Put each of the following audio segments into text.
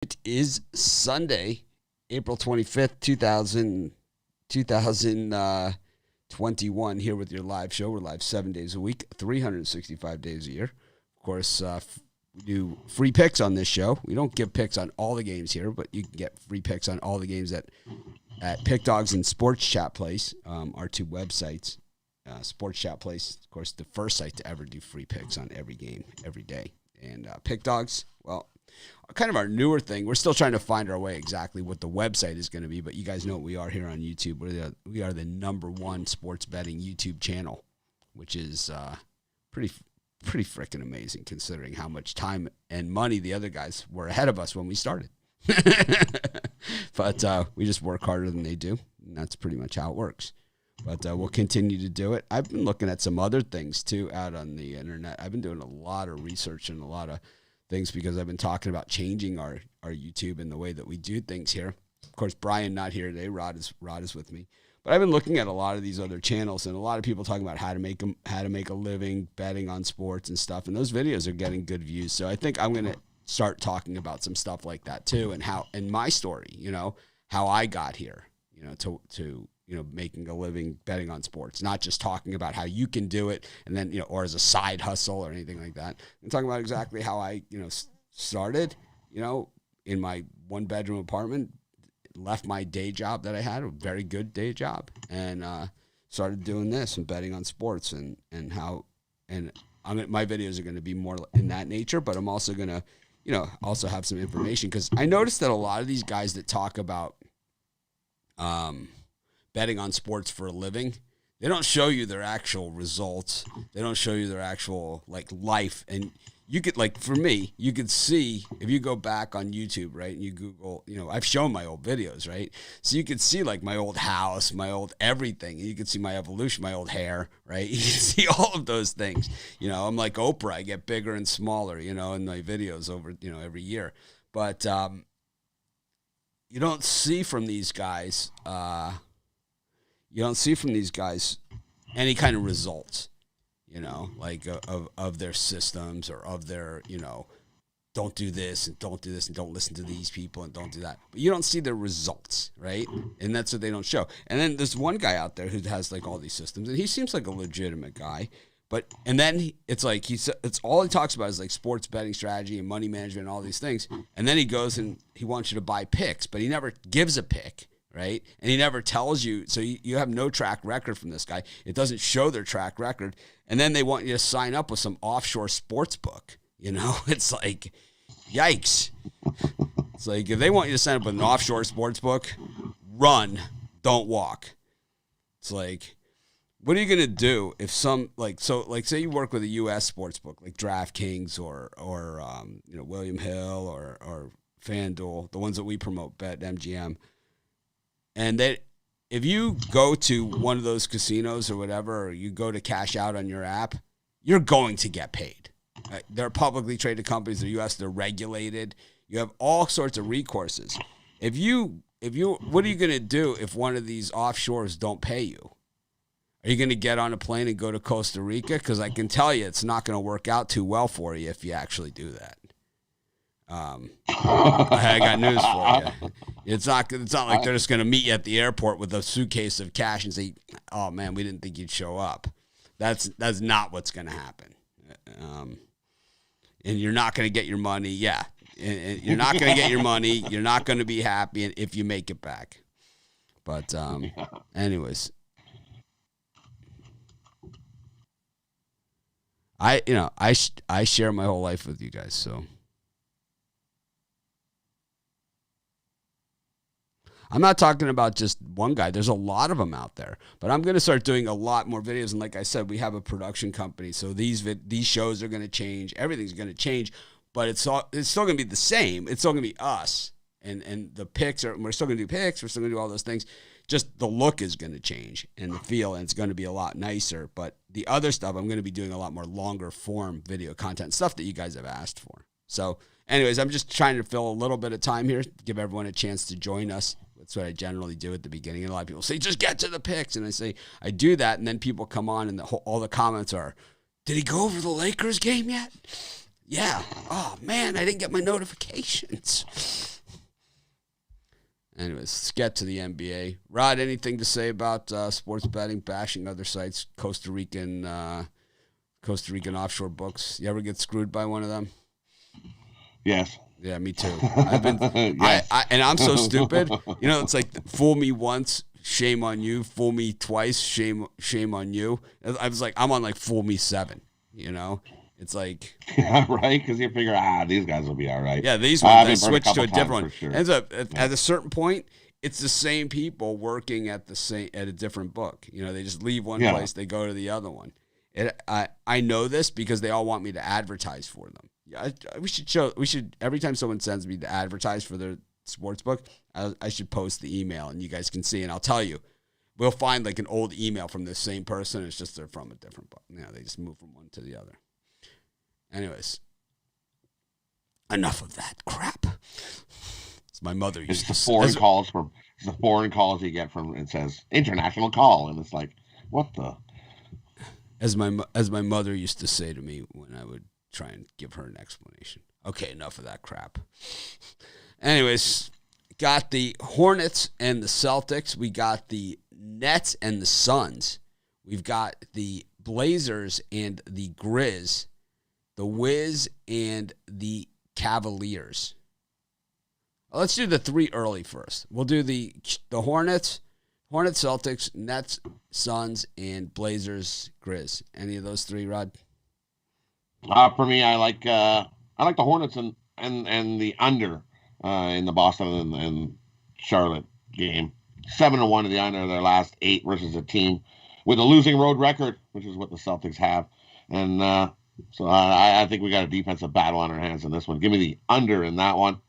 It is Sunday, April 25th, 2021, here with your live show. We're live 7 days a week, 365 days a year. Of course, we do free picks on this show. We don't give picks on all the games here, but you can get free picks on all the games at Pick Dogs and Sports Chat Place, our two websites. Sports Chat Place, of course, the first site to ever do free picks on every game, every day. And Pick Dogs, well, kind of our newer thing. We're still trying to find our way exactly what the website is going to be, but you guys know what we are here on YouTube. We are the #1 sports betting YouTube channel, which is pretty freaking amazing considering how much time and money the other guys were ahead of us when we started. But we just work harder than they do, and that's pretty much how it works. But we'll continue to do it. I've been looking at some other things, too, out on the internet. I've been doing a lot of research and a lot of things because I've been talking about changing our YouTube and the way that we do things here. Of course, Brian not here today. Rod is with me. But I've been looking at a lot of these other channels and a lot of people talking about how to make a living betting on sports and stuff. And those videos are getting good views. So I think I'm going to start talking about some stuff like that, too, and my story, how I got here, to making a living betting on sports, not just talking about how you can do it and then, or as a side hustle or anything like that. I'm talking about exactly how I, started, in my 1-bedroom apartment, left my day job that I had, a very good day job, and started doing this and betting on sports and how, and my videos are going to be more in that nature, but I'm also going to, also have some information because I noticed that a lot of these guys that talk about, betting on sports for a living, they don't show you their actual results. They don't show you their actual life. And you could for me, you could see if you go back on YouTube, right? And you Google, I've shown my old videos, right? So you could see my old house, my old everything. And you could see my evolution, my old hair, right? You can see all of those things. I'm like Oprah. I get bigger and smaller, in my videos over, every year. But you don't see from these guys, any kind of results, of their systems or of their, don't do this and don't do this and don't listen to these people and don't do that. But you don't see their results, right? And that's what they don't show. And then there's one guy out there who has all these systems, and he seems like a legitimate guy. And then it's all he talks about is sports betting strategy and money management and all these things. And then he goes and he wants you to buy picks, but he never gives a pick. Right? And he never tells you, so you have no track record from this guy. It doesn't show their track record. And then they want you to sign up with some offshore sports book. It's yikes. It's if they want you to sign up with an offshore sports book, run, don't walk. It's what are you going to do if say you work with a U.S. sports book like DraftKings or William Hill or FanDuel, the ones that we promote, BetMGM. And if you go to one of those casinos or whatever, or you go to cash out on your app, you're going to get paid. Right? They're publicly traded companies. They're U.S. They're regulated. You have all sorts of recourses. What are you going to do if one of these offshores don't pay you? Are you going to get on a plane and go to Costa Rica? Because I can tell you it's not going to work out too well for you if you actually do that. I got news for you. It's not like they're just going to meet you at the airport with a suitcase of cash and say, "Oh man, we didn't think you'd show up." That's not what's going to happen. And you're not going to get your money. Yeah, and you're not going to get your money. You're not going to be happy if you make it back. But anyways, I share my whole life with you guys, so. I'm not talking about just one guy. There's a lot of them out there. But I'm going to start doing a lot more videos. And like I said, we have a production company. So these shows are going to change. Everything's going to change. But it's still going to be the same. It's still going to be us. And the picks we're still going to do picks. We're still going to do all those things. Just the look is going to change and the feel. And it's going to be a lot nicer. But the other stuff, I'm going to be doing a lot more longer form video content, stuff that you guys have asked for. So anyways, I'm just trying to fill a little bit of time here, give everyone a chance to join us. That's what I generally do at the beginning. And a lot of people say, just get to the picks. And I say, I do that. And then people come on and all the comments are, did he go over the Lakers game yet? Yeah. Oh, man, I didn't get my notifications. Anyways, let's get to the NBA. Rod, anything to say about sports betting, bashing other sites, Costa Rican offshore books? You ever get screwed by one of them? Yes. Yeah, me too. I've been, yes. and I'm so stupid. You know, it's like fool me once, shame on you. Fool me twice, shame on you. I was like, I'm on like fool me 7. You know, it's like yeah, right, because you figure these guys will be all right. Yeah, these ones I switched to a different one. Sure. Ends up at a certain point, it's the same people working at a different book. You know, they just leave one place, they go to the other one. I know this because they all want me to advertise for them. Yeah, we should every time someone sends me to advertise for their sports book, I should post the email and you guys can see, and I'll tell you, we'll find like an old email from the same person. It's just they're from a different book. You know, they just move from one to the other. Anyways, enough of that crap. It's my mother used to say. It's the foreign calls you get from, it says international call, and it's like, what the? As my mother used to say to me when I would try and give her an explanation. Okay, enough of that crap. Anyways, got the Hornets and the Celtics. We got the Nets and the Suns. We've got the Blazers and the Grizz, the Wiz and the Cavaliers. Let's do the 3 early first. We'll do the Hornets, Celtics, Nets, Suns, and Blazers, Grizz. Any of those 3, Rod? For me, I like the Hornets and the under in the Boston and Charlotte game. 7-1 to the under of their last 8 versus a team with a losing road record, which is what the Celtics have. And so I think we got a defensive battle on our hands in this one. Give me the under in that one.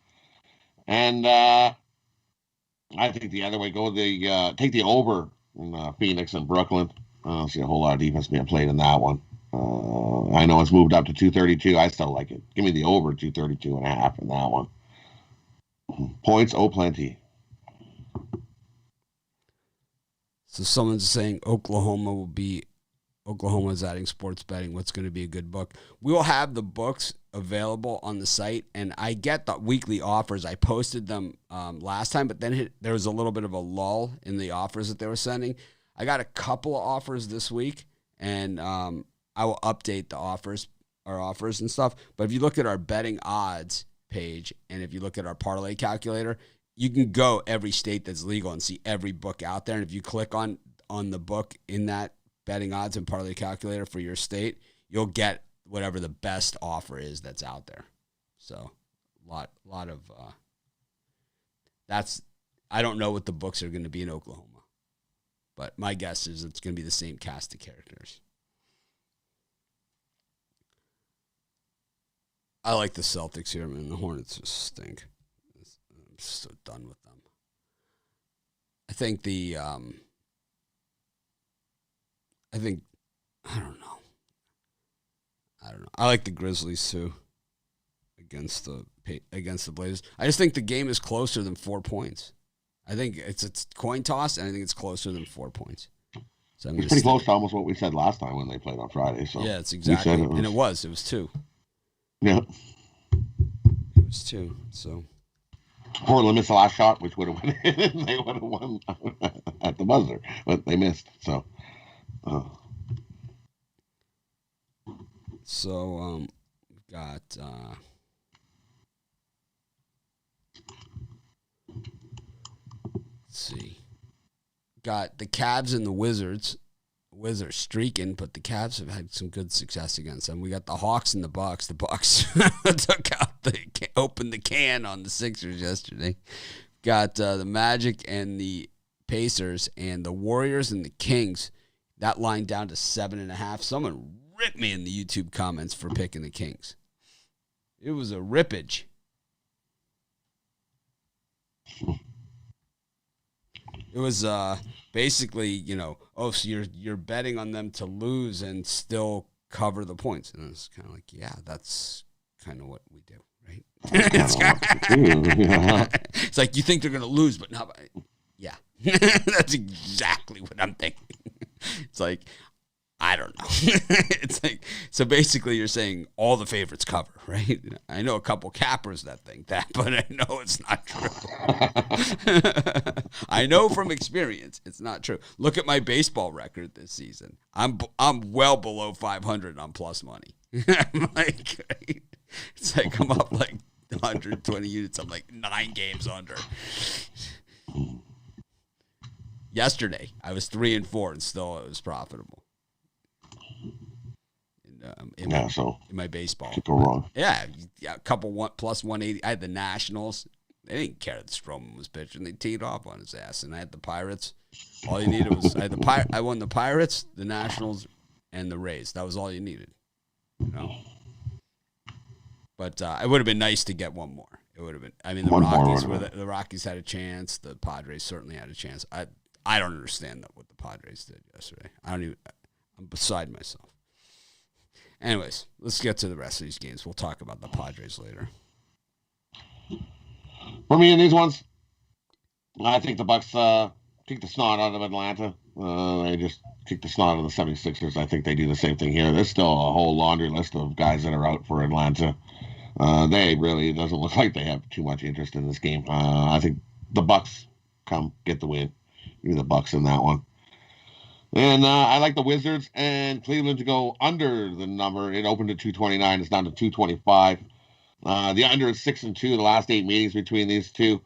And I think the other way, take the over in Phoenix and Brooklyn. I don't see a whole lot of defense being played in that one. I know it's moved up to 232. I still like it. Give me the over 232.5 in that one. Points, plenty. So someone's saying Oklahoma is adding sports betting. What's going to be a good book? We will have the books available on the site, and I get the weekly offers. I posted them last time, but then there was a little bit of a lull in the offers that they were sending. I got a couple of offers this week, and I will update our offers and stuff. But if you look at our betting odds page, and if you look at our parlay calculator, you can go every state that's legal and see every book out there. And if you click on the book in that betting odds and parlay calculator for your state, you'll get whatever the best offer is that's out there. So lot of that's, I don't know what the books are going to be in Oklahoma, but my guess is it's going to be the same cast of characters. I like the Celtics here, man. The Hornets just stink. I'm so done with them. I think I don't know. I like the Grizzlies too against the Blazers. I just think the game is closer than 4 points. I think it's coin toss, and I think it's closer than 4 points. So it's pretty close to almost what we said last time when they played on Friday. So yeah, it's exactly, and it was 2. Yeah, it was 2. So Portland missed the last shot, which would have won. They would have won at the buzzer, but they missed. So. We've got let's see. Got the Cavs and the Wizards. Wizards streaking, but the Cavs have had some good success against them. We got the Hawks and the Bucks. The Bucks opened the can on the Sixers yesterday. Got the Magic and the Pacers, and the Warriors and the Kings. That line down to 7.5. Someone ripped me in the YouTube comments for picking the Kings. It was a rippage. It was basically, so you're betting on them to lose and still cover the points. And it's kind of like, yeah, that's kind of what we do, right? It's like you think they're going to lose, but not. Yeah, that's exactly what I'm thinking. It's like I don't know. It's like, so basically you're saying all the favorites cover, right? I know a couple cappers that think that, but I know it's not true. I know from experience it's not true. Look at my baseball record this season. I'm well below 500 on plus money. I'm like, it's like I'm up like 120 units. I'm like 9 games under. Yesterday, I was 3-4 and still it was profitable. In my baseball. Could go wrong. Yeah, a couple plus 180. I had the Nationals. They didn't care that Stroman was pitching. They teed off on his ass. And I had the Pirates. All you needed was I won the Pirates, the Nationals, and the Rays. That was all you needed. You know. But it would have been nice to get one more. It would have been. I mean, the Rockies had a chance. The Padres certainly had a chance. I don't understand what the Padres did yesterday. I'm beside myself. Anyways, let's get to the rest of these games. We'll talk about the Padres later. For me in these ones, I think the Bucks kick the snot out of Atlanta. They just kick the snot out of the 76ers. I think they do the same thing here. There's still a whole laundry list of guys that are out for Atlanta. It doesn't look like they have too much interest in this game. I think the Bucks get the win. Give me the Bucks in that one. And I like the Wizards and Cleveland to go under the number. It opened at 229. It's down to 225. The under is 6-2 the last 8 meetings between these two.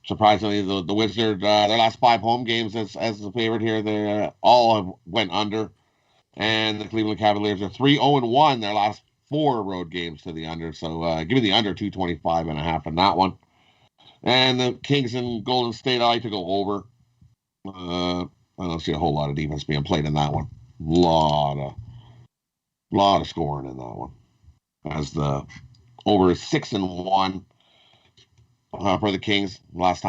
Surprisingly, the Wizards, their last 5 home games as the favorite here, they all went under. And the Cleveland Cavaliers are 3-0-1 their last 4 road games to the under. So give me the under 225.5 in that one. And the Kings and Golden State, I like to go over. I don't see a whole lot of defense being played in that one. Lot of scoring in that one. As the over is 6-1 for the Kings last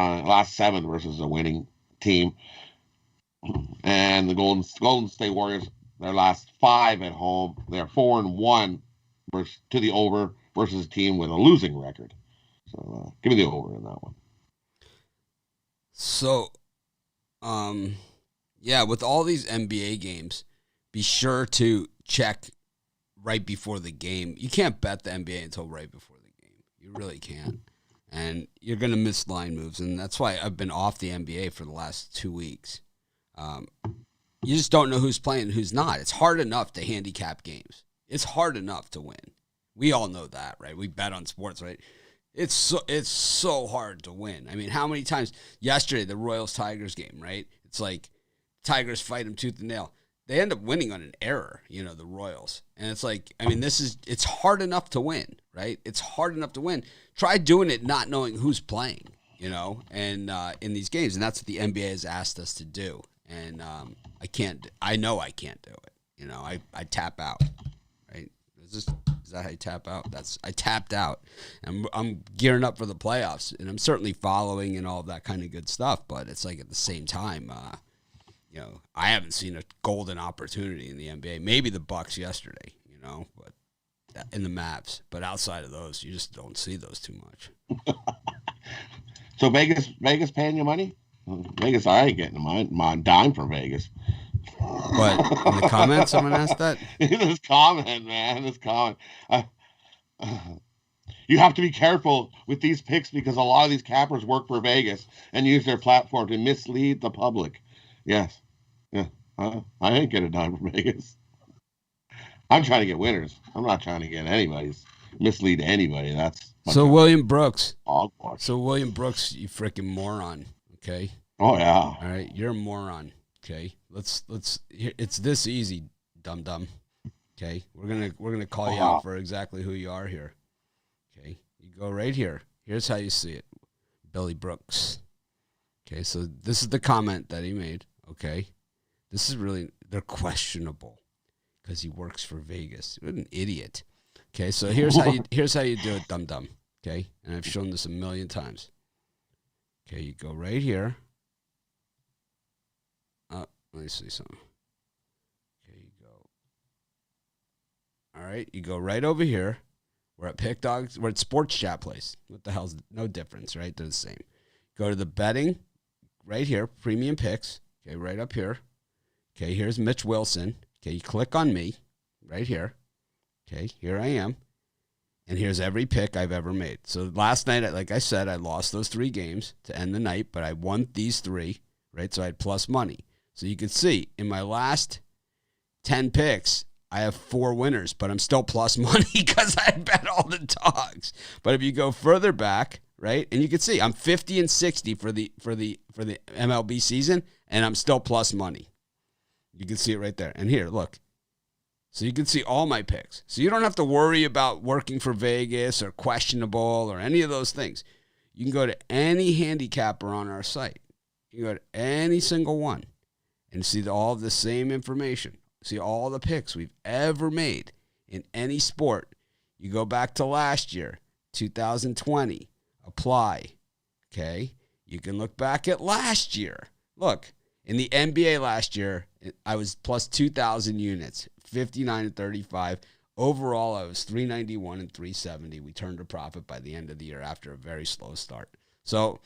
7 versus a winning team, and the Golden State Warriors their last 5 at home. They're 4-1 to the over versus a team with a losing record. So give me the over in that one. So, yeah, with all these NBA games, be sure to check right before the game. You can't bet the NBA until right before the game. You really can't. And you're going to miss line moves, and that's why I've been off the NBA for the last 2 weeks. You just don't know who's playing and who's not. It's hard enough to handicap games. It's hard enough to win. We all know that, right? We bet on sports, right? It's so hard to win. I mean, how many times yesterday, the Royals-Tigers game, right? It's like Tigers fight them tooth and nail. They end up winning on an error, the Royals. And it's like, I mean, it's hard enough to win, right? It's hard enough to win. Try doing it not knowing who's playing, and in these games. And that's what the NBA has asked us to do. And I know I can't do it. I tap out, right? Is that how you tap out? I tapped out. I'm gearing up for the playoffs, and I'm certainly following and all of that kind of good stuff. But it's like at the same time, I haven't seen a golden opportunity in the NBA. Maybe the Bucks yesterday, but in the Mavs. But outside of those, you just don't see those too much. So Vegas paying you money? Vegas, I ain't getting my dime from Vegas. What? In the comments, someone asked that? This comment, man. This comment. You have to be careful with these picks because a lot of these cappers work for Vegas and use their platform to mislead the public. Yes. Yeah. I ain't get a dime from Vegas. I'm trying to get winners. I'm not trying to get mislead anybody. That's so William Brooks. Hogwash. So William Brooks, you freaking moron. Okay. Oh yeah. All right, you're a moron. Okay. Let's. It's this easy, dum dum. Okay. We're gonna call you out for exactly who you are here. Okay. You go right here. Here's how you see it, Billy Brooks. Okay. So this is the comment that he made. Okay. This is really, they're questionable because he works for Vegas. What an idiot. Okay. So here's how you do it, dum dum. Okay. And I've shown this a million times. Okay. You go right here. Let me see something. Okay, you go. All right, you go right over here. We're at Pick Dogs. We're at Sports Chat Place. What the hell's no difference, right? They're the same. Go to the betting right here, premium picks. Okay, right up here. Okay, here's Mitch Wilson. Okay, you click on me right here. Okay, here I am. And here's every pick I've ever made. So last night, like I said, I lost those 3 games to end the night, but I won these 3, right? So I had plus money. So you can see in my last 10 picks, I have 4 winners, but I'm still plus money because I bet all the dogs. But if you go further back, right, and you can see I'm 50 and 60 for the MLB season, and I'm still plus money. You can see it right there. And here, look. So you can see all my picks. So you don't have to worry about working for Vegas or questionable or any of those things. You can go to any handicapper on our site. You can go to any single one and see all of the same information. See all the picks we've ever made in any sport. You go back to last year, 2020, apply. Okay? You can look back at last year. Look, in the NBA last year, I was plus 2,000 units, 59 and 35. Overall, I was 391 and 370. We turned a profit by the end of the year after a very slow start. So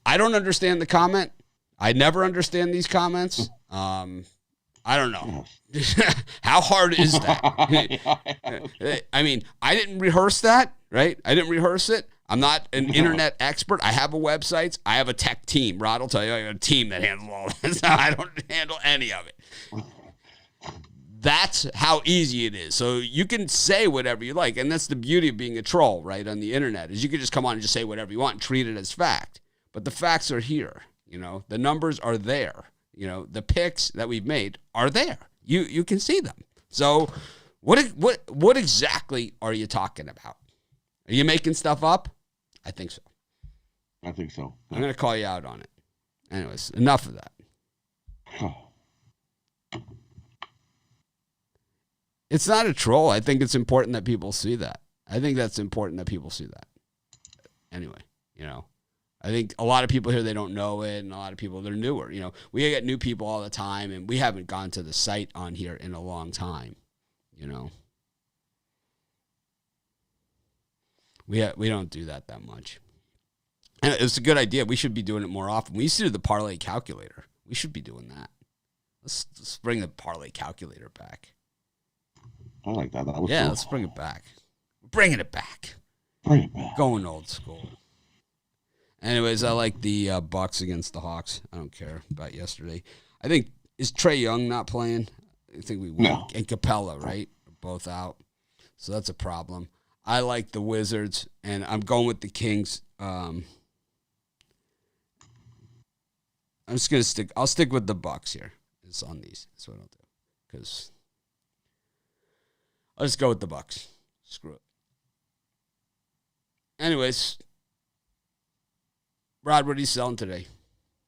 I don't understand the comment. I never understand these comments. I don't know. How hard is that? I mean, I didn't rehearse that, right? I didn't rehearse it. I'm not an internet expert. I have a website. I have a tech team. Rod will tell you I have a team that handles all this. I don't handle any of it. That's how easy it is. So you can say whatever you like. And that's the beauty of being a troll, right, on the internet, is you can just come on and just say whatever you want and treat it as fact. But the facts are here. You know, the numbers are there. You know, the picks that we've made are there. You can see them. So what exactly are you talking about? Are you making stuff up? I think so. I think so. I'm going to call you out on it. Anyways, enough of that. It's not a troll. I think it's important that people see that. I think that's important that people see that. Anyway, you know, I think a lot of people here, they don't know it, and a lot of people, they're newer. You know, we get new people all the time, and we haven't gone to the site on here in a long time, you know. We don't do that much. And it's a good idea. We should be doing it more often. We used to do the parlay calculator. We should be doing that. Let's bring the parlay calculator back. I like that. That was cool. Let's bring it back. We're bringing it back. Bring it back. Going old school. Anyways, I like the Bucks against the Hawks. I don't care about yesterday. I think, is Trae Young not playing? I think we win. No. And Capella, right? Both out. So that's a problem. I like the Wizards, and I'm going with the Kings. I'm just going to I'll stick with the Bucks here. It's on these. That's what I'll do. Because I'll just go with the Bucks. Screw it. Anyways, Rod, what are you selling today?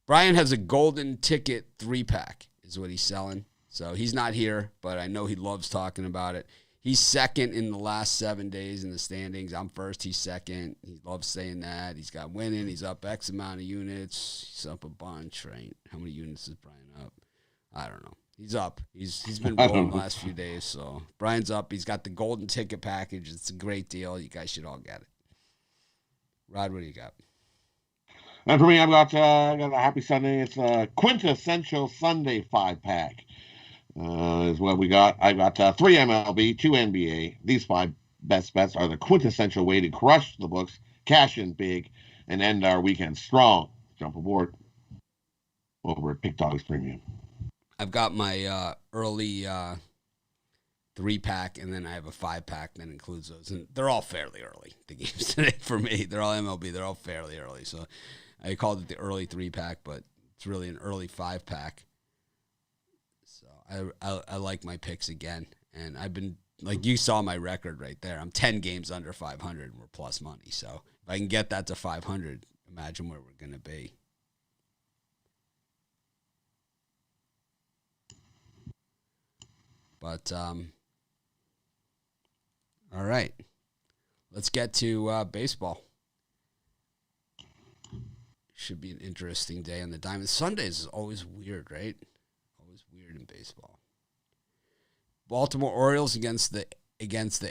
Brian has a golden ticket 3-pack is what he's selling. So he's not here, but I know he loves talking about it. He's second in the last 7 days in the standings. I'm first. He's second. He loves saying that. He's got winning. He's up X amount of units. He's up a bunch, right? How many units is Brian up? I don't know. He's up. He's been rolling the last few days. So Brian's up. He's got the golden ticket package. It's a great deal. You guys should all get it. Rod, what do you got? And for me, I got a happy Sunday. It's a quintessential Sunday 5-pack. Is what we got. I got 3 MLB, 2 NBA. These 5 best bets are the quintessential way to crush the books, cash in big, and end our weekend strong. Jump aboard over at Pick Dogs Premium. I've got my early 3-pack, and then I have a 5-pack that includes those. And they're all fairly early, the games today for me. They're all MLB. They're all fairly early. So I called it the early 3-pack, but it's really an early 5-pack. I like my picks again, and I've been, like you saw my record right there. I'm 10 games under 500, and we're plus money. So if I can get that to 500, imagine where we're going to be. But, all right. Let's get to baseball. Should be an interesting day on the diamond. Sundays is always weird, right? Weird in baseball. Baltimore Orioles against the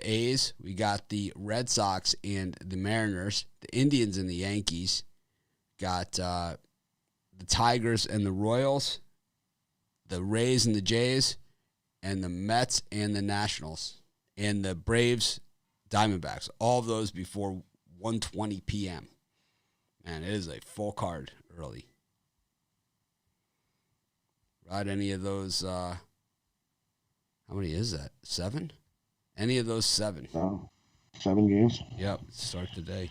A's. We got the Red Sox and the Mariners. The Indians and the Yankees. Got the Tigers and the Royals. the Rays and the Jays, and the Mets and the Nationals, and the Braves, Diamondbacks. All of those before 1:20 p.m. Man, it is a full card early. Ride any of those, how many is that? 7? Any of those 7? 7 games? Yep, start today.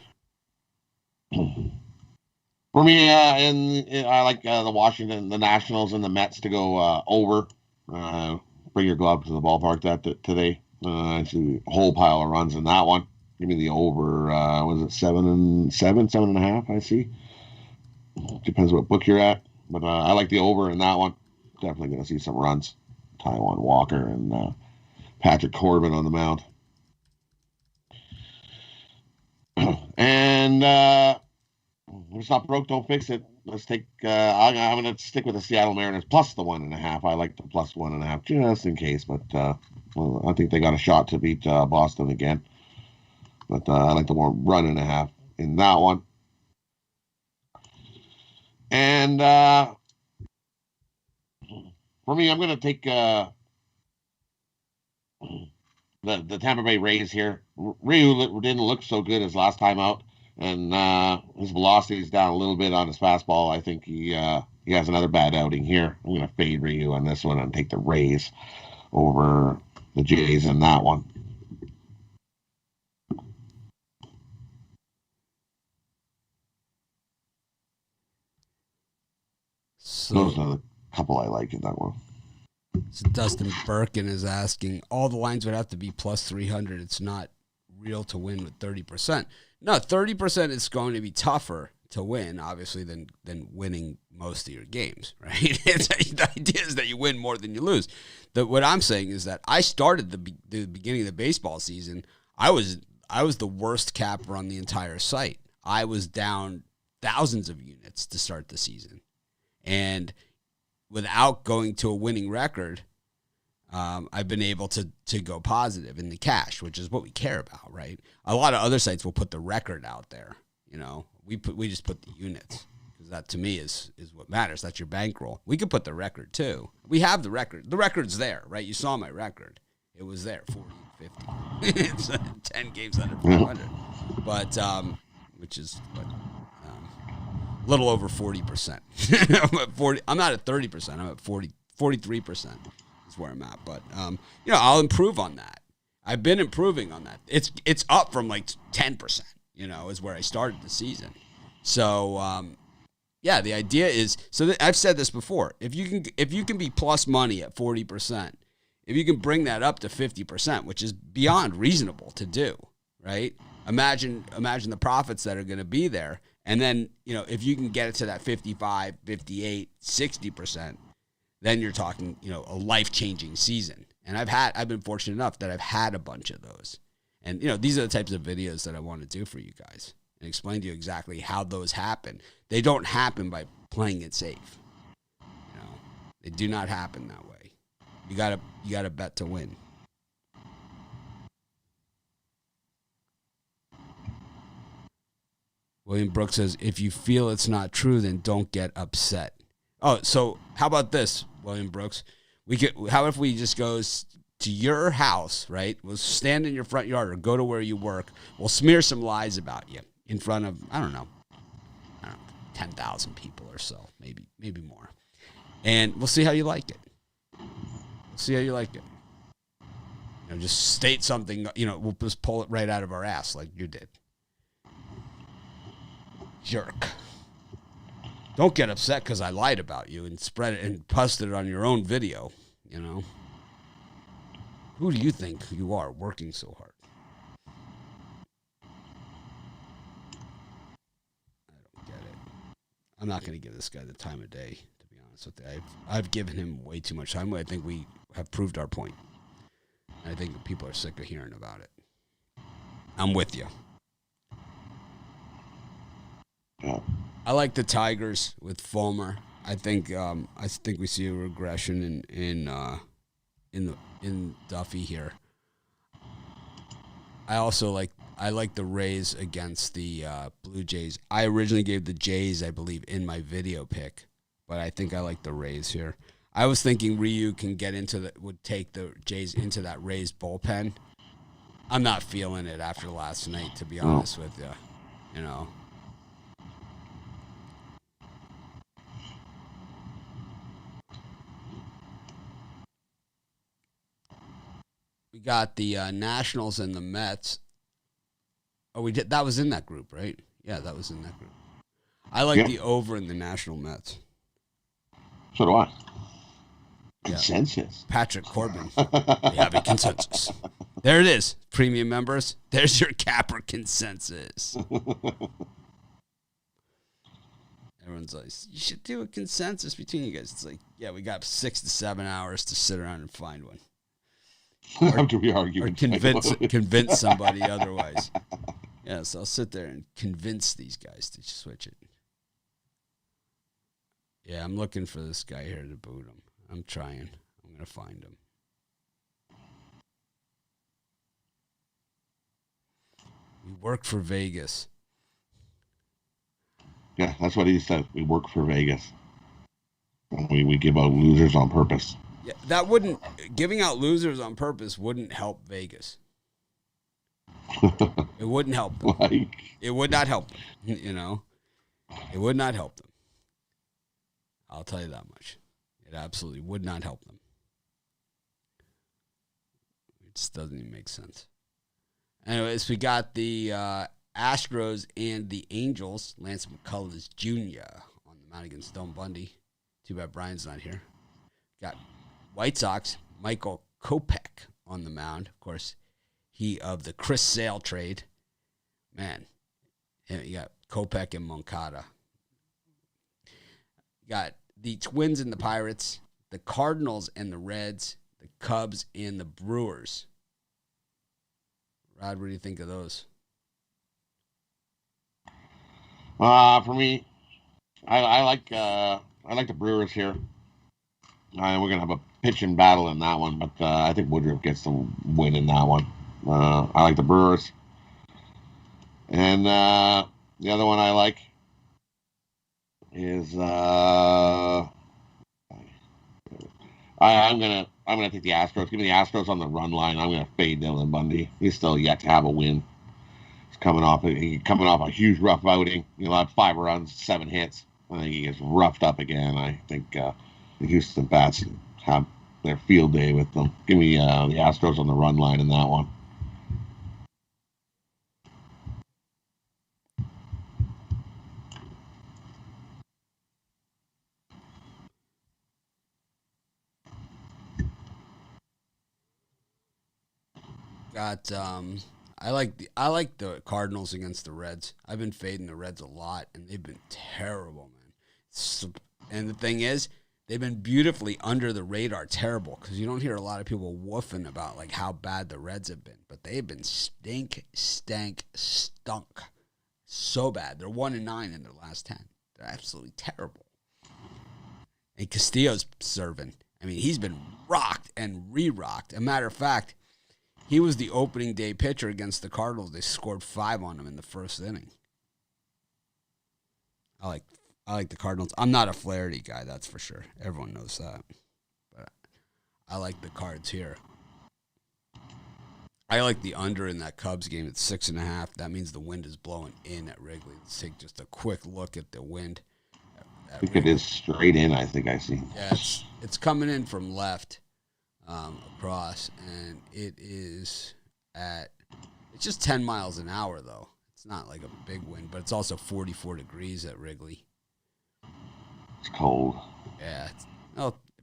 For me, I like the Washington, the Nationals, and the Mets to go over. Bring your glove to the ballpark today. I see a whole pile of runs in that one. Give me the over. Was it 7.5? I see. Depends what book you're at, but I like the over in that one. Definitely going to see some runs. Taijuan Walker and Patrick Corbin on the mound. And if it's not broke, don't fix it. Let's take. I'm going to stick with the Seattle Mariners plus the 1.5. I like the plus 1.5 just in case, but I think they got a shot to beat Boston again. But I like the more 1.5 in that one. And for me, I'm going to take the Tampa Bay Rays here. Ryu didn't look so good his last time out, and his velocity is down a little bit on his fastball. I think he has another bad outing here. I'm going to fade Ryu on this one and take the Rays over the Jays in that one. So, those are the couple I like in that one. So Dustin Birkin is asking, all the lines would have to be plus 300. It's not real to win with 30%. No, 30% is going to be tougher to win, obviously, than winning most of your games, right? The idea is that you win more than you lose. What I'm saying is that I started the beginning of the baseball season. I was the worst capper on the entire site. I was down thousands of units to start the season. And without going to a winning record, I've been able to go positive in the cash, which is what we care about, right? A lot of other sites will put the record out there. You know, we just put the units because that to me is what matters. That's your bankroll. We could put the record too. We have the record. The record's there, right? You saw my record. It was there, 40-50. It's 10 games under 500, but which is what. A little over 40%. I'm at 40. I'm not at 30%. I'm at 43% is where I'm at. But I'll improve on that. I've been improving on that. It's up from like 10%. Is where I started the season. So the idea is I've said this before. If you can be plus money at 40%, if you can bring that up to 50%, which is beyond reasonable to do, right? Imagine the profits that are going to be there. And then, if you can get it to that 55, 58, 60%, then you're talking, a life-changing season. And I've been fortunate enough that I've had a bunch of those. And, these are the types of videos that I want to do for you guys and explain to you exactly how those happen. They don't happen by playing it safe. They do not happen that way. You gotta bet to win. William Brooks says, if you feel it's not true, then don't get upset. Oh, so how about this, William Brooks? How if we just go to your house, right? We'll stand in your front yard or go to where you work. We'll smear some lies about you in front of, I don't know, 10,000 people or so, maybe more. And we'll see how you like it. Just state something, we'll just pull it right out of our ass like you did. Jerk. Don't get upset because I lied about you and spread it and posted it on your own video, Who do you think you are working so hard? I don't get it. I'm not going to give this guy the time of day, to be honest with you. I've given him way too much time. I think we have proved our point. I think people are sick of hearing about it. I'm with you. I like the Tigers with Fulmer. I think we see a regression in Duffy here. I also like the Rays against the Blue Jays. I originally gave the Jays, I believe, in my video pick, but I think I like the Rays here. I was thinking Ryu can would take the Jays into that Rays bullpen. I'm not feeling it after last night, to be honest with you. You know. We got the Nationals and the Mets. Oh, we did. That was in that group, right? Yeah, that was in that group. I like the over in the National Mets. So do I. Consensus. Yeah. Patrick Corbin. We have a consensus. There it is. Premium members. There's your Capper consensus. Everyone's like, you should do a consensus between you guys. It's like, yeah, we got 6 to 7 hours to sit around and find one. After we argue. Or convince somebody otherwise. Yeah, so I'll sit there and convince these guys to switch it. Yeah, I'm looking for this guy here to boot him. I'm trying. I'm going to find him. We work for Vegas. Yeah, that's what he said. We work for Vegas. We give out losers on purpose. Yeah, giving out losers on purpose wouldn't help Vegas. It wouldn't help them. It would not help them. You know, it would not help them. I'll tell you that much. It absolutely would not help them. It just doesn't even make sense. Anyways, we got the Astros and the Angels. Lance McCullers Jr. on the mound against Stone Bundy. Too bad Brian's not here. Got White Sox, Michael Kopech on the mound. Of course, he of the Chris Sale trade. Man, you got Kopech and Moncada. You got the Twins and the Pirates, the Cardinals and the Reds, the Cubs and the Brewers. Rod, what do you think of those? For me, I like the Brewers here. We're gonna have a pitching battle in that one, but I think Woodruff gets the win in that one. I like the Brewers, and the other one I like is I'm gonna take the Astros. Give me the Astros on the run line. I'm gonna fade Dylan Bundy. He's still yet to have a win. He's coming off a huge rough outing. Had 5 runs, 7 hits. I think he gets roughed up again. I think the Houston Bats have their field day with them. Give me the Astros on the run line in that one. Got I like the Cardinals against the Reds. I've been fading the Reds a lot, and they've been terrible, man. And the thing is, they've been beautifully under the radar terrible because you don't hear a lot of people woofing about like how bad the Reds have been, but they've been stunk so bad. They're 1-9 in their last 10. They're absolutely terrible. And Castillo's serving. I mean, he's been rocked and re-rocked. As a matter of fact, he was the opening day pitcher against the Cardinals. They scored 5 on him in the first inning. I like the Cardinals. I'm not a Flaherty guy, that's for sure. Everyone knows that. But I like the Cards here. I like the under in that Cubs game at 6.5. That means the wind is blowing in at Wrigley. Let's take just a quick look at the wind. I think it is straight in, I think I see. Yeah, it's coming in from left across, and it's just 10 miles an hour, though. It's not like a big wind, but it's also 44 degrees at Wrigley. It's cold. Yeah.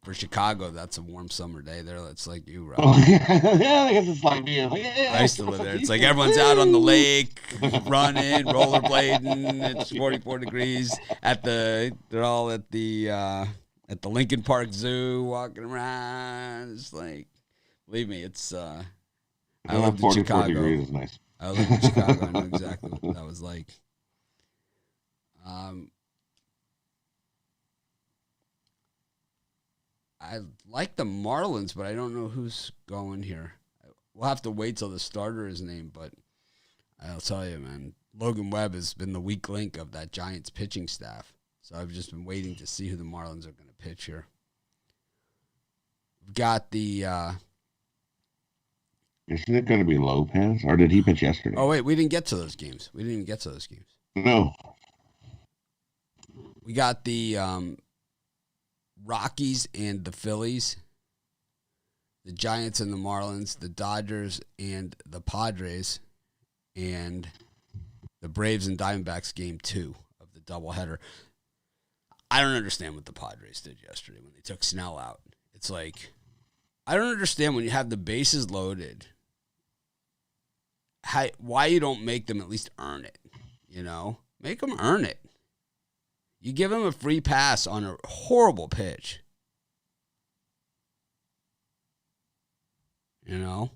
For Chicago, that's a warm summer day there. It's like you, Rob. Oh, yeah, I guess it's like me. I used to live there. It's like everyone's out on the lake, running, rollerblading. It's 44 degrees. They're all at the Lincoln Park Zoo, walking around. It's like, believe me, it's. I lived in Chicago. Degrees is nice. I lived in Chicago. I know exactly what that was like. I like the Marlins, but I don't know who's going here. We'll have to wait till the starter is named, but I'll tell you, man, Logan Webb has been the weak link of that Giants pitching staff. So I've just been waiting to see who the Marlins are going to pitch here. We've got the. Isn't it going to be Lopez, or did he pitch yesterday? Oh wait, we didn't get to those games. No. We got the Rockies and the Phillies, the Giants and the Marlins, the Dodgers and the Padres, and the Braves and Diamondbacks game 2 of the doubleheader. I don't understand what the Padres did yesterday when they took Snell out. It's like, I don't understand when you have the bases loaded, why you don't make them at least earn it, you know? Make them earn it. You give them a free pass on a horrible pitch. You know?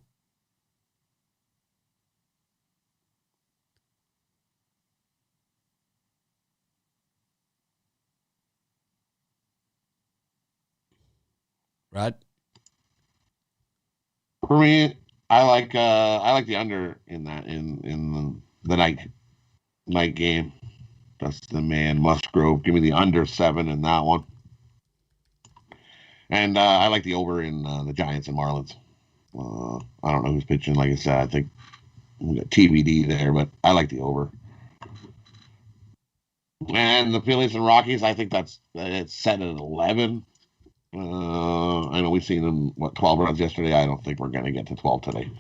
Rod? For me, I like the under in that in the night game. That's the man Musgrove. Give me the under 7 in that one. And I like the over in the Giants and Marlins. I don't know who's pitching. Like I said, I think we got TBD there, but I like the over. And the Phillies and Rockies, I think it's set at 11. I know we've seen them 12 runs yesterday. I don't think we're going to get to 12 today.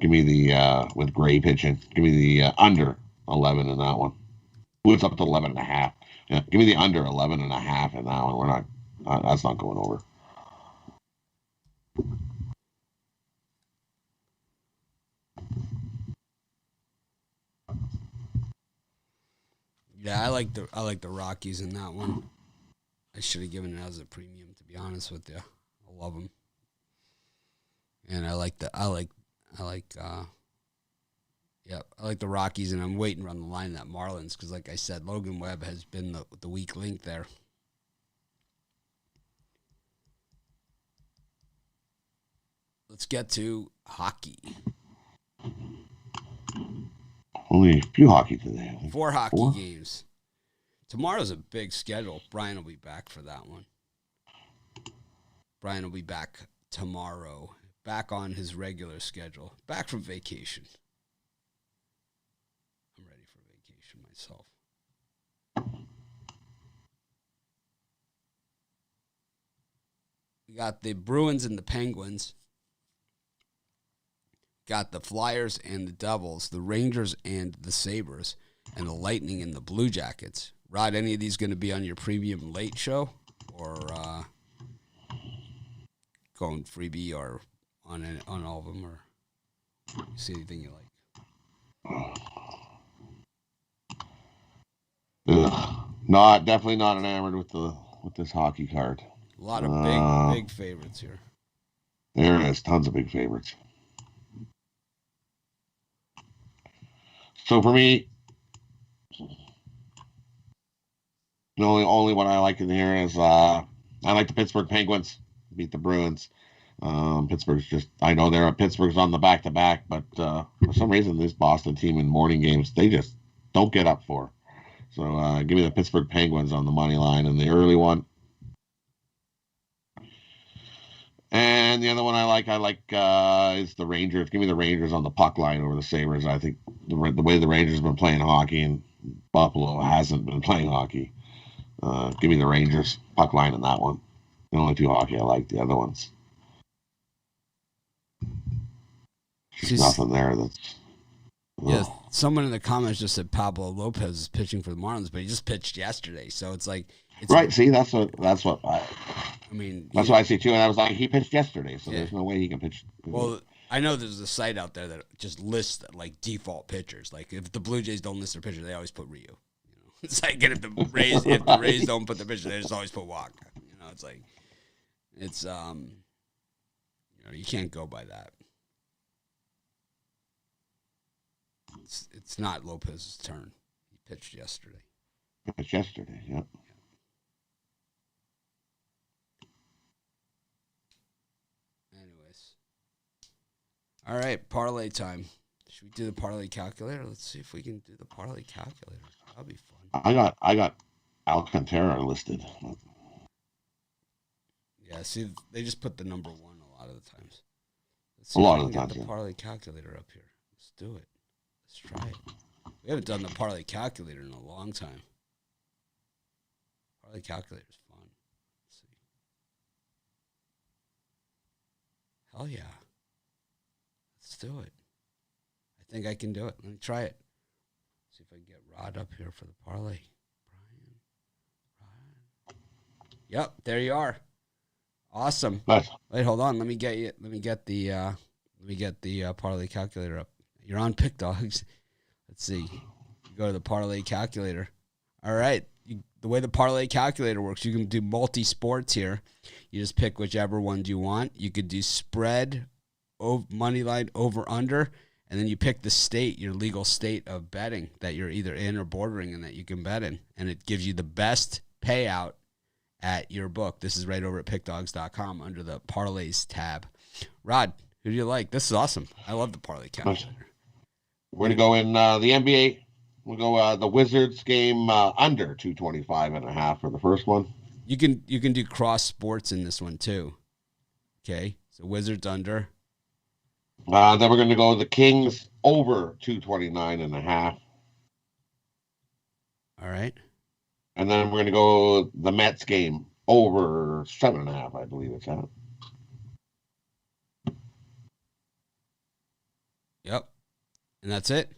Give me the with Gray pitching. Give me the under 11 in that one. Ooh, it's up to 11.5. Yeah, give me the under 11.5 in that one. We're not. That's not going over. Yeah, I like the Rockies in that one. I should have given it as a premium, to be honest with you. I love them, and I like the Rockies, and I'm waiting on the line that Marlins because, like I said, Logan Webb has been the weak link there. Let's get to hockey. Only a few hockey today. 4 hockey games. Tomorrow's a big schedule. Brian will be back for that one. Brian will be back tomorrow. Back on his regular schedule. Back from vacation. I'm ready for vacation myself. We got the Bruins and the Penguins. Got the Flyers and the Devils, the Rangers and the Sabres, and the Lightning and the Blue Jackets. Rod, any of these going to be on your premium late show? Or going freebie or on all of them? Or you see anything you like? Definitely not enamored with this hockey card. A lot of big favorites here. There is tons of big favorites. So for me, the only one I like in here is I like the Pittsburgh Penguins beat the Bruins. Pittsburgh's I know Pittsburgh's on the back-to-back, but for some reason this Boston team in morning games they just don't get up for. So give me the Pittsburgh Penguins on the money line in the early one. And the other one I like is the Rangers. Give me the Rangers on the puck line over the Sabres. I think the way the Rangers have been playing hockey and Buffalo hasn't been playing hockey. Give me the Rangers puck line in that one. The only 2 hockey I like. The other ones, there's nothing there that's. Yeah, someone in the comments just said Pablo Lopez is pitching for the Marlins, but he just pitched yesterday, so it's like right. See, that's what I mean. That's what I see too, and I was like, he pitched yesterday, so there's no way he can pitch. Well, I know there's a site out there that just lists like default pitchers. Like if the Blue Jays don't list their pitcher, they always put Ryu. You know, it's like if the Rays don't put the pitcher, they just always put Walker. You know, it's you can't go by that. It's not Lopez's turn. He pitched yesterday. Yep. Anyways. All right, parlay time. Should we do the parlay calculator? Let's see if we can do the parlay calculator. That'll be fun. I got Alcantara listed. Yeah, see, they just put the number 1 lot of the times. Let's A see if lot I of can the get times, the yeah. parlay calculator up here. Let's do it. Let's try it. We haven't done the parlay calculator in a long time. Parlay calculator is fun. Let's see. Hell yeah. Let's do it. I think I can do it. Let me try it. See if I can get Rod up here for the parlay. Brian, Rod. Yep, there you are. Awesome. Nice. Wait, hold on. Let me get the parlay calculator up. You're on Pick Dogs. Let's see. You go to the parlay calculator. All right. The way the parlay calculator works, you can do multi-sports here. You just pick whichever ones you want. You could do spread, money line, over, under, and then you pick the state, your legal state of betting that you're either in or bordering and that you can bet in. And it gives you the best payout at your book. This is right over at pickdogs.com under the parlays tab. Rod, who do you like? This is awesome. I love the parlay calculator. We're going to go in the NBA. We'll go the Wizards game under 225.5 for the first one. You can do cross sports in this one too. Okay, so Wizards under. Then we're going to go the Kings over 229.5. All right. And then we're going to go the Mets game over 7.5, I believe it's at. Yep. And that's it?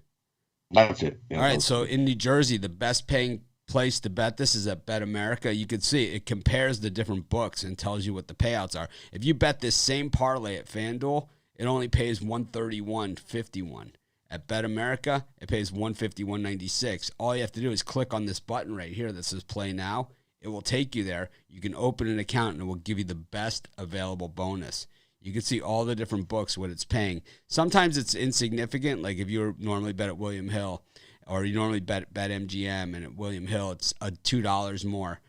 That's it. Yeah, all right, so in New Jersey, the best paying place to bet this is at Bet America. You can see it compares the different books and tells you what the payouts are. If you bet this same parlay at FanDuel, it only pays $131.51. At Bet America, it pays $151.96. All you have to do is click on this button right here that says Play Now. It will take you there. You can open an account, and it will give you the best available bonus. You can see all the different books, what it's paying. Sometimes it's insignificant, like if you normally bet at William Hill, or you normally bet MGM, and at William Hill it's $2 more.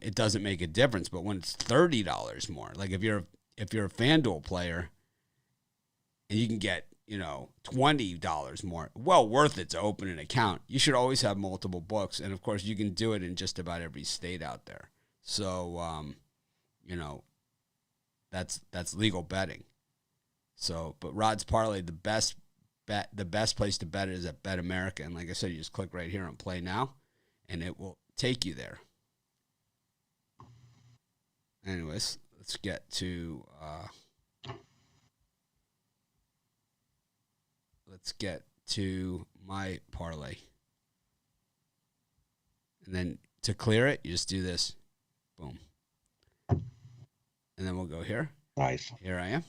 It doesn't make a difference. But when it's $30 more, like if you're a FanDuel player, and you can get $20 more, well worth it to open an account. You should always have multiple books, and of course you can do it in just about every state out there. So that's legal betting. So, but Rod's parlay, the best place to bet is at Bet America, and like I said, you just click right here on Play Now, and it will take you there. Anyways, let's get to my parlay, and then to clear it, you just do this, boom. And then we'll go here. Nice. Here I am.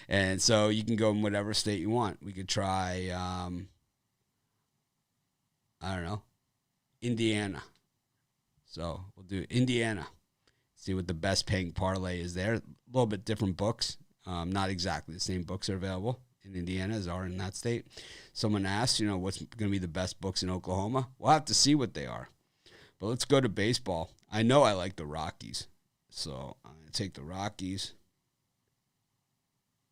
And so you can go in whatever state you want. We could try, I don't know, Indiana. So we'll do Indiana. See what the best paying parlay is there. A little bit different books. Not exactly the same books are available in Indiana as are in that state. Someone asked, what's going to be the best books in Oklahoma? We'll have to see what they are. But let's go to baseball. I know I like the Rockies. So I'm going to take the Rockies.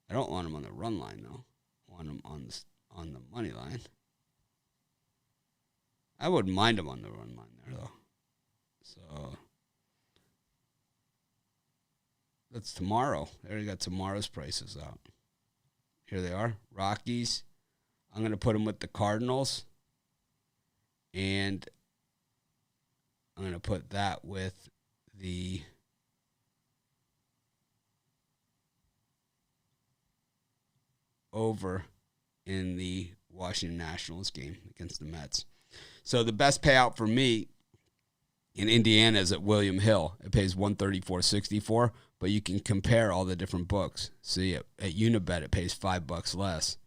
I don't want them on the run line, though. I want them on the money line. I wouldn't mind them on the run line there, though. So that's tomorrow. I already got tomorrow's prices out. Here they are. Rockies. I'm going to put them with the Cardinals. And I'm going to put that with the over in the Washington Nationals game against the Mets. So the best payout for me in Indiana is at William Hill. It pays $134.64, but you can compare all the different books. See, at Unibet, it pays $5 less,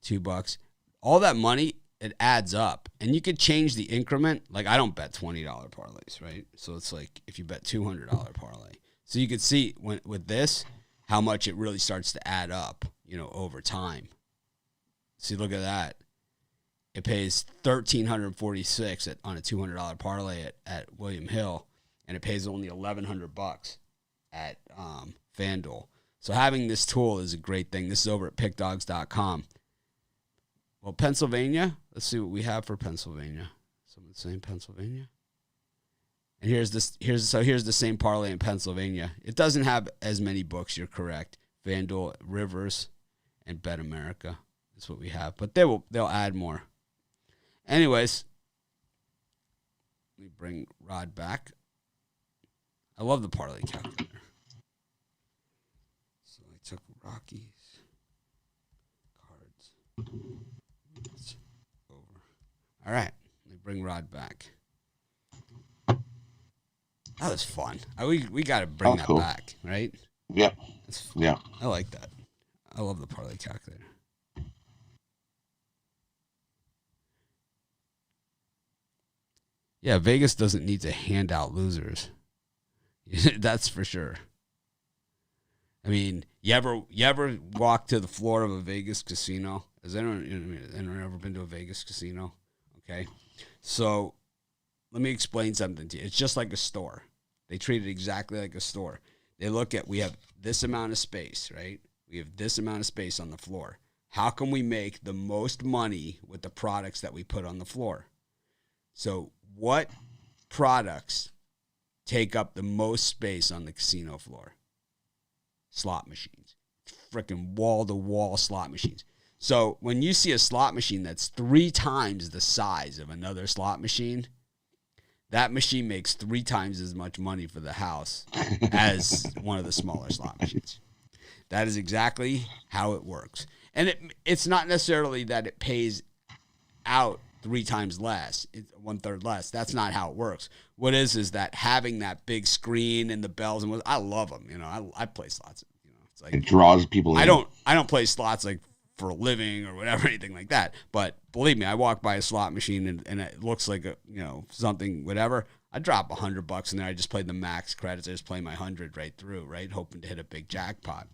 $2. All that money, it adds up, and you could change the increment. Like I don't bet $20 parlays, right? So it's like if you bet $200 parlay. So you could see with this how much it really starts to add up, over time. See, look at that. It pays $1,346 on a $200 parlay at William Hill, and it pays only $1,100 at FanDuel. So having this tool is a great thing. This is over at pickdogs.com. Well, Pennsylvania, let's see what we have for Pennsylvania. Someone's saying Pennsylvania. And here's the same parlay in Pennsylvania. It doesn't have as many books. You're correct. FanDuel, Rivers, and Bet America is what we have. But they'll add more. Anyways, let me bring Rod back. I love the parlay calculator. So I took Rockies, cards. It's over. All right, let me bring Rod back. That was fun. We got to bring that back, right? Yep. Yeah. I like that. I love the parlay calculator. Yeah, Vegas doesn't need to hand out losers. That's for sure. I mean, you ever walk to the floor of a Vegas casino? Has anyone ever been to a Vegas casino? Okay. So let me explain something to you. It's just like a store. They treat it exactly like a store. They look at, we have this amount of space, right? We have this amount of space on the floor. How can we make the most money with the products that we put on the floor? So what products take up the most space on the casino floor? Slot machines. Freaking wall-to-wall slot machines. So when you see a slot machine that's 3 times the size of another slot machine, that machine makes 3 times as much money for the house as one of the smaller slot machines. That is exactly how it works. And it's not necessarily that it pays out 3 times less, 1/3 less. That's not how it works. What is that having that big screen and the bells and I love them. You know, I play slots. You know, it's like it draws people in. I don't play slots like for a living or whatever, anything like that. But believe me, I walk by a slot machine and it looks like something, whatever. I drop $100 in there. I just played the max credits. I just play my 100 right through, right? Hoping to hit a big jackpot.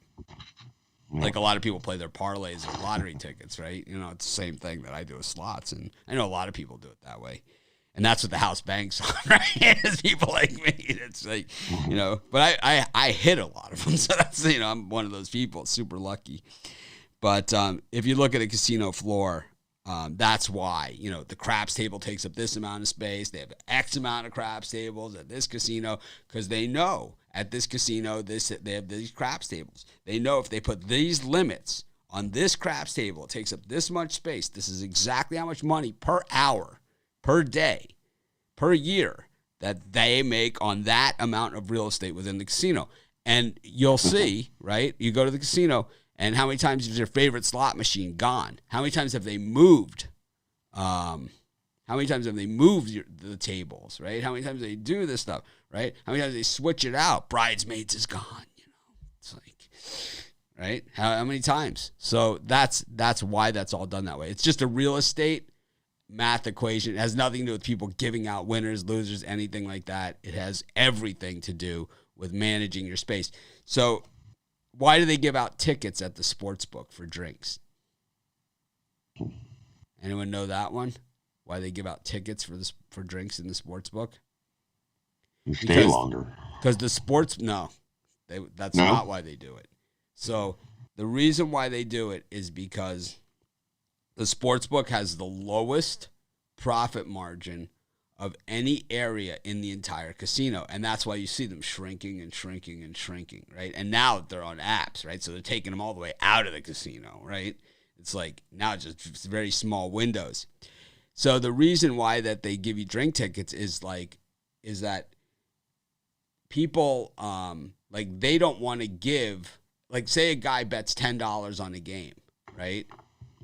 Yeah. Like a lot of people play their parlays or lottery tickets, right? You know, it's the same thing that I do with slots. And I know a lot of people do it that way. And that's what the house banks on, right? Is people like me. It's like, but I hit a lot of them. So that's, I'm one of those people, super lucky. But if you look at a casino floor, that's why, the craps table takes up this amount of space. They have X amount of craps tables at this casino because they know at this casino they have these craps tables. They know if they put these limits on this craps table, it takes up this much space. This is exactly how much money per hour, per day, per year that they make on that amount of real estate within the casino. And you'll see, right? You go to the casino, and how many times is your favorite slot machine gone? How many times have they moved? How many times have they moved the tables, right? How many times they do this stuff, right? How many times they switch it out? Bridesmaids is gone, It's like, right? How many times? So that's why that's all done that way. It's just a real estate math equation. It has nothing to do with people giving out winners, losers, anything like that. It has everything to do with managing your space. So why do they give out tickets at the sports book for drinks? Anyone know that one? Why they give out tickets for drinks in the sports book? You stay longer. Because the sports, that's not why they do it. So the reason why they do it is because the sports book has the lowest profit margin of any area in the entire casino. And that's why you see them shrinking and shrinking and shrinking, right? And now they're on apps, right? So they're taking them all the way out of the casino, right? It's like now just very small windows. So the reason why that they give you drink tickets is that people, they don't want to give, say a guy bets $10 on a game, right?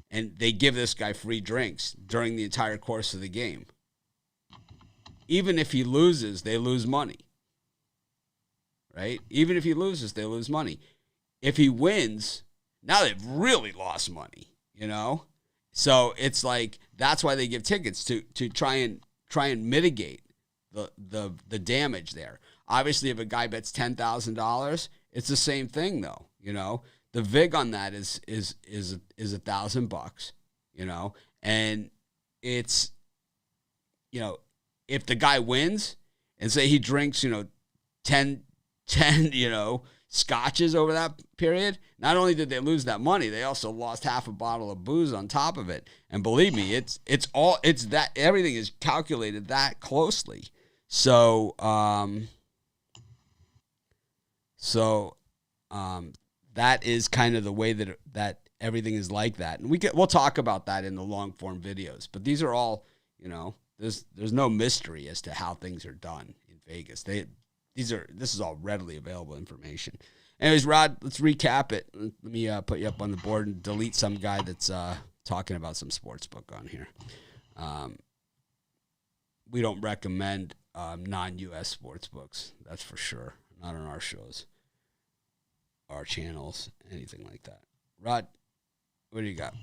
And they give this guy free drinks during the entire course of the game. Even if he loses, they lose money, right? Even if he loses, they lose money. If he wins, now they've really lost money, So it's like that's why they give tickets to try and mitigate the damage there. Obviously, if a guy bets $10,000, it's the same thing though. The vig on that is $1,000, and it's if the guy wins and say he drinks, 10 scotches over that period, not only did they lose that money, they also lost half a bottle of booze on top of it. And believe me, everything is calculated that closely. So, that is kind of the way that everything is like that. And we'll talk about that in the long form videos, but these are all, there's no mystery as to how things are done in Vegas. This is all readily available information. Anyways, Rod, let's recap it. Let me put you up on the board and delete some guy that's talking about some sports book on here. We don't recommend non-U.S. sports books. That's for sure. Not on our shows, our channels, anything like that. Rod, what do you got?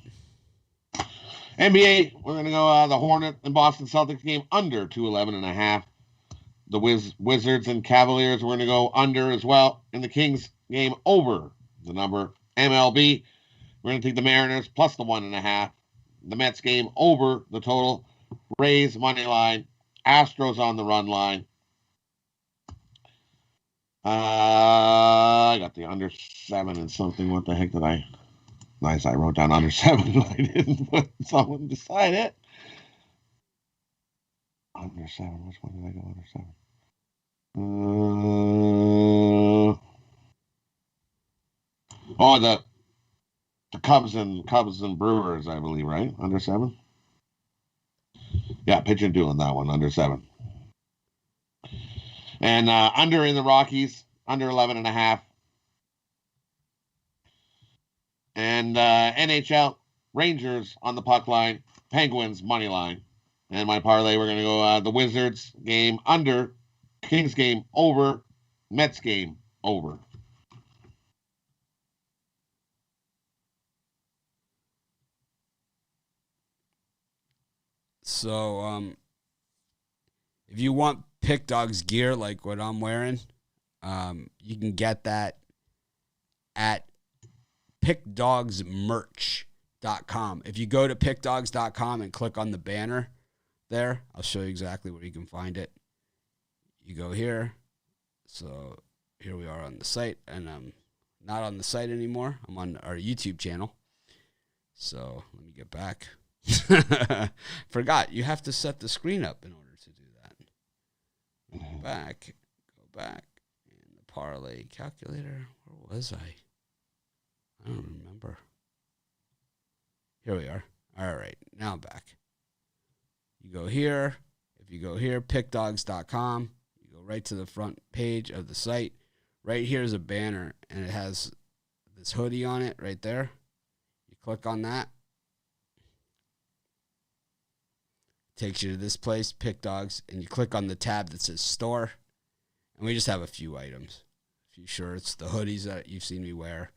NBA, we're going to go the Hornet and Boston Celtics game under 211.5. The Wizards and Cavaliers, we're going to go under as well. And the Kings game over the number. MLB, we're going to take the Mariners plus the 1.5. The Mets game over the total. Rays money line. Astros on the run line. I got the under 7 and something. What the heck did I? Nice, I wrote down under 7, but I didn't put someone beside it. Under 7. Which one did I go under 7? The Cubs and Brewers, I believe, right? Under 7. Yeah, pitch and duel in that one, under 7. And under in the Rockies, under 11.5. And NHL, Rangers on the puck line, Penguins money line. And my parlay, we're going to go the Wizards game under, Kings game over, Mets game over. So, if you want Pick Dog's gear like what I'm wearing, you can get that at pickdogsmerch.com. If you go to pickdogs.com and click on the banner there, I'll show you exactly where you can find it. You go here. So here we are on the site, and I'm not on the site anymore. I'm on our YouTube channel. So let me get back. Forgot, you have to set the screen up in order to do that. Go back. And the parlay calculator. Where was I? I don't remember. Here we are. All right, now I'm back. You go here. If you go here, pickdogs.com, you go right to the front page of the site. Right here is a banner, and it has this hoodie on it right there. You click on that. Takes you to this place, Pick Dogs, and you click on the tab that says store. And we just have a few items, a few shirts, the hoodies that you've seen me wear.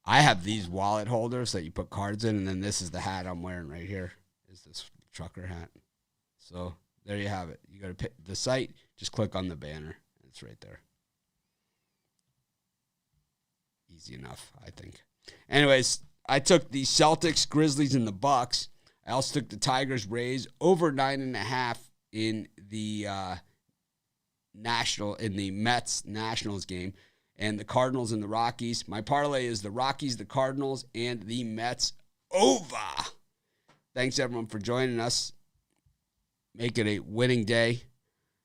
I have these wallet holders that you put cards in, and then this is the hat I'm wearing right here, is this trucker hat. So there you have it. You go to pick the site, just click on the banner. It's right there. Easy enough, I think. Anyways, I took the Celtics, Grizzlies, and the Bucks. I also took the Tigers, Rays over 9.5 in the Mets Nationals game, and the Cardinals and the Rockies. My parlay is the Rockies, the Cardinals, and the Mets over. Thanks everyone for joining us. Make it a winning day.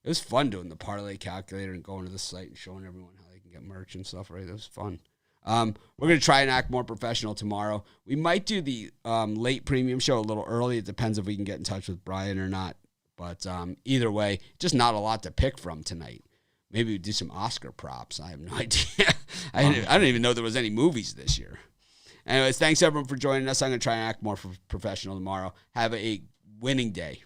It was fun doing the parlay calculator and going to the site and showing everyone how they can get merch and stuff. Right, it was fun. We're going to try and act more professional tomorrow. We might do the late premium show a little early. It depends if we can get in touch with Brian or not. But either way, just not a lot to pick from tonight. Maybe we do some Oscar props. I have no idea. I don't even know there was any movies this year. Anyways, thanks everyone for joining us. I'm going to try and act more professional tomorrow. Have a winning day.